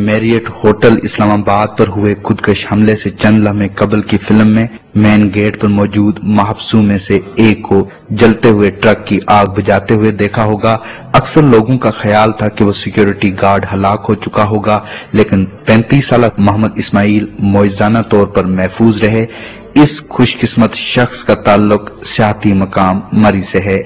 Marriott hotel اسلام آباد پر ہوئے خودکش حملے سے چند لمحے قبل کی فلم میں مین گیٹ پر موجود محبسوں میں سے ایک کو جلتے ہوئے ٹرک کی آگ بجھاتے ہوئے دیکھا ہوگا۔ اکثر لوگوں کا خیال تھا کہ وہ سیکیورٹی گارڈ ہلاک ہو چکا ہوگا، لیکن 35 سالہ محمد اسماعیل معجزانہ طور پر محفوظ رہے۔ اس خوش قسمت شخص کا تعلق سیاحتی مقام مری سے ہے۔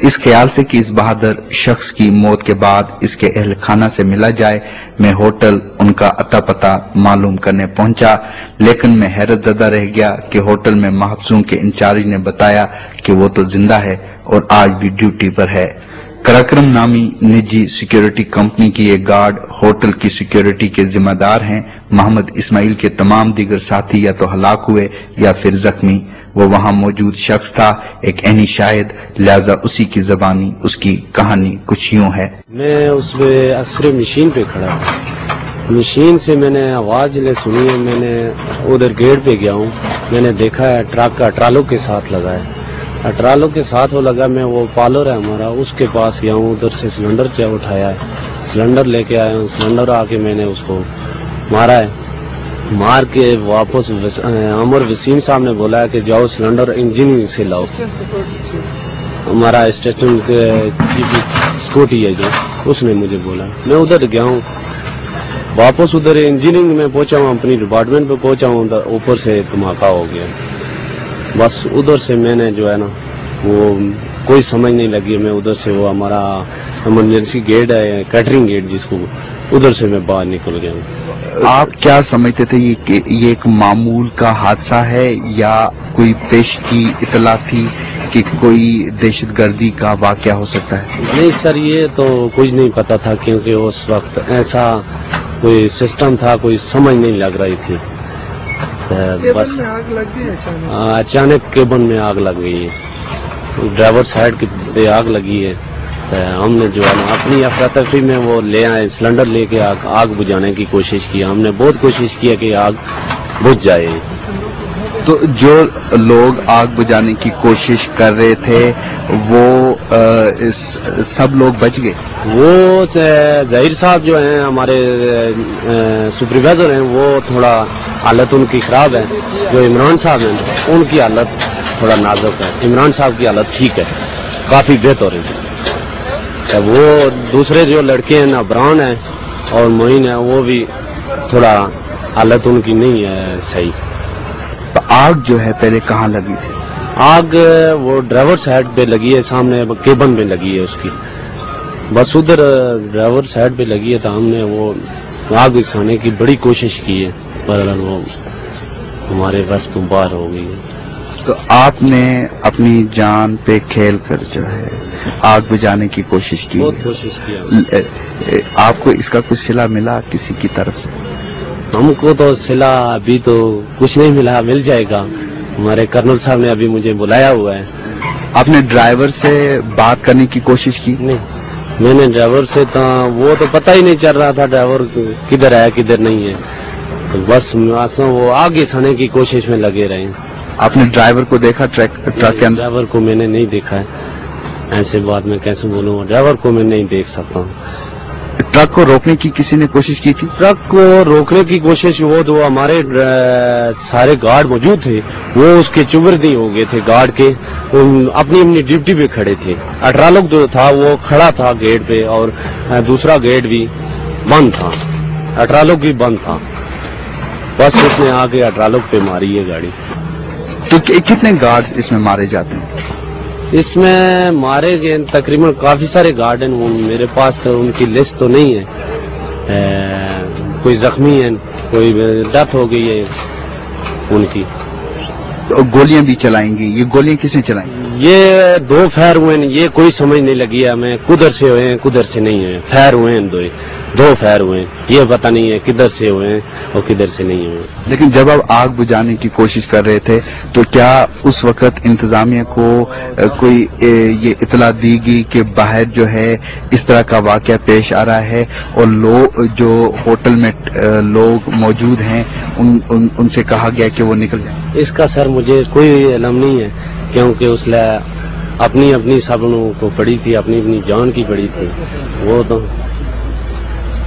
اس خیال سے کہ اس بہادر شخص کی موت کے بعد اس کے اہل خانہ سے ملا جائے، میں ہوٹل ان کا اتا پتہ معلوم کرنے پہنچا، لیکن میں حیرت زدہ رہ گیا کہ ہوٹل میں محبسوں کے انچارج نے بتایا کہ وہ تو زندہ ہے اور آج بھی ڈیوٹی پر ہے۔ کراکرم نامی نجی سیکیورٹی کمپنی کی یہ گارڈ ہوٹل کی سیکیورٹی کے ذمہ دار ہیں۔ محمد اسماعیل کے تمام دیگر ساتھی یا تو ہلاک ہوئے یا پھر زخمی۔ وہ وہاں موجود شخص تھا، ایک عینی شاہد، لہذا اسی کی زبانی اس کی کہانی کچھ یوں ہے۔ میں اس میں اکثر مشین پہ کھڑا تھا، مشین سے میں نے آواز سنی ہے، میں نے ادھر گیٹ پہ گیا ہوں، میں نے دیکھا ہے ٹرک کا ٹرالو کے ساتھ لگا ہے، ٹرالو کے ساتھ وہ لگا، میں وہ پالر ہے ہمارا اس کے پاس گیا ہوں، ادھر سے سلنڈر اٹھایا ہے، سلنڈر لے کے آیا ہوں، سلنڈر آ کے میں نے اس کو مارا ہے، مار کے واپس عمر وسیم صاحب نے بولا ہے کہ جاؤ سلنڈر انجینئرنگ سے لاؤ، ہمارا اسٹیشن چیف اسکوٹی ہے جو، اس نے مجھے بولا، میں ادھر گیا ہوں، واپس ادھر انجینئرنگ میں پہنچا ہوں، اپنی ڈپارٹمنٹ پہ پہنچا ہوں، اوپر سے دھماکہ ہو گیا، بس ادھر سے میں نے جو ہے نا وہ کوئی سمجھ نہیں لگی، میں ادھر سے وہ ہمارا ایمرجنسی گیٹ ہے کیٹرنگ گیٹ جس کو، ادھر سے میں باہر نکل گیا ہوں۔ آپ کیا سمجھتے تھے یہ ایک معمول کا حادثہ ہے یا کوئی پیش کی اطلاع تھی کہ کوئی دہشت گردی کا واقعہ ہو سکتا ہے؟ نہیں سر، یہ تو کچھ نہیں پتا تھا، کیونکہ اس وقت ایسا کوئی سسٹم تھا، کوئی سمجھ نہیں لگ رہی تھی، بس اچانک کیبن میں آگ لگ گئی ہے، ڈرائیور سائڈ پہ آگ لگی ہے، ہم نے جو ہے نا اپنی افراتفری میں وہ لے آئے، سلنڈر لے کے آگ بجھانے کی کوشش کی، ہم نے بہت کوشش کی کہ آگ بجھ جائے۔ تو جو لوگ آگ بجھانے کی کوشش کر رہے تھے وہ سب لوگ بچ گئے؟ وہ ظہیر صاحب جو ہیں ہمارے سپروائزر ہیں، وہ تھوڑا حالت ان کی خراب ہے، جو عمران صاحب ہیں ان کی حالت تھوڑا نازک ہے، عمران صاحب کی حالت ٹھیک ہے، کافی بہتر ہے، وہ دوسرے جو لڑکے ہیں عبران ہیں اور معین ہیں وہ بھی تھوڑا حالت ان کی نہیں ہے صحیح۔ تو آگ جو ہے پہلے کہاں لگی تھی؟ آگ وہ ڈرائیور سائڈ پہ لگی ہے، سامنے کیبن میں لگی ہے اس کی، بس ادھر ڈرائیور سائڈ پہ لگی ہے، تو ہم نے وہ آگ بجھانے کی بڑی کوشش کی ہے، پر وہ ہمارے بس تو باہر ہو گئی ہے۔ تو آپ نے اپنی جان پہ کھیل کر جو ہے آگ بجھانے کی کوشش کی؟ بہت کوشش کیا۔ آپ کو اس کا کچھ صلہ ملا کسی کی طرف سے؟ ہم کو تو صلہ ابھی تو کچھ نہیں ملا، مل جائے گا، ہمارے کرنل صاحب نے ابھی مجھے بلایا ہوا ہے۔ آپ نے ڈرائیور سے بات کرنے کی کوشش کی؟ نہیں، میں نے ڈرائیور سے وہ تو پتہ ہی نہیں چل رہا تھا ڈرائیور کدھر ہے کدھر نہیں ہے، بس وہ آگے سانے کی کوشش میں لگے رہے۔ آپ نے ڈرائیور کو دیکھا ٹرک کے اندر؟ ڈرائیور کو میں نے نہیں دیکھا ہے، ایسے بات میں کیسے بولوں، ڈرائیور کو میں نہیں دیکھ سکتا ہوں۔ ٹرک کو روکنے کی کسی نے کوشش کی تھی؟ ٹرک کو روکنے کی کوشش وہ تو ہمارے سارے گارڈ موجود تھے، وہ اس کے چوردی ہو گئے تھے گارڈ کے، اپنی اپنی ڈیوٹی پہ کھڑے تھے، اٹرالک جو تھا وہ کھڑا تھا گیٹ پہ اور دوسرا گیٹ بھی بند تھا، اٹرالک بھی بند تھا، بس اس نے آ کے اٹرالک پہ ماری ہے گاڑی۔ تو کتنے گارڈز اس میں مارے جاتے ہیں؟ اس میں مارے گئے تقریباً کافی سارے گارڈ ہیں، میرے پاس ان کی لسٹ تو نہیں ہے، کوئی زخمی ہے، کوئی ڈیتھ ہو گئی ہے ان کی۔ گولیاں بھی چلائیں گی، یہ گولیاں کس نے چلائیں؟ یہ 2 فائر ہوئے ہیں، یہ کوئی سمجھ نہیں لگی ہے ہمیں کدھر سے ہوئے ہیں کدھر سے نہیں ہوئے، فائر ہوئے ہیں 2 فائر ہوئے ہیں، یہ پتہ نہیں ہے کدھر سے ہوئے ہیں اور کدھر سے نہیں ہوئے۔ لیکن جب آپ آگ بجھانے کی کوشش کر رہے تھے تو کیا اس وقت انتظامیہ کو کوئی یہ اطلاع دی گئی کہ باہر جو ہے اس طرح کا واقعہ پیش آ رہا ہے اور لوگ جو ہوٹل میں لوگ موجود ہیں ان سے کہا گیا کہ وہ نکل جائیں؟ اس کا سر مجھے کوئی علم نہیں ہے، کیونکہ اس لئے اپنی سب لوگوں کو پڑی تھی، اپنی جان کی پڑی تھی، وہ تو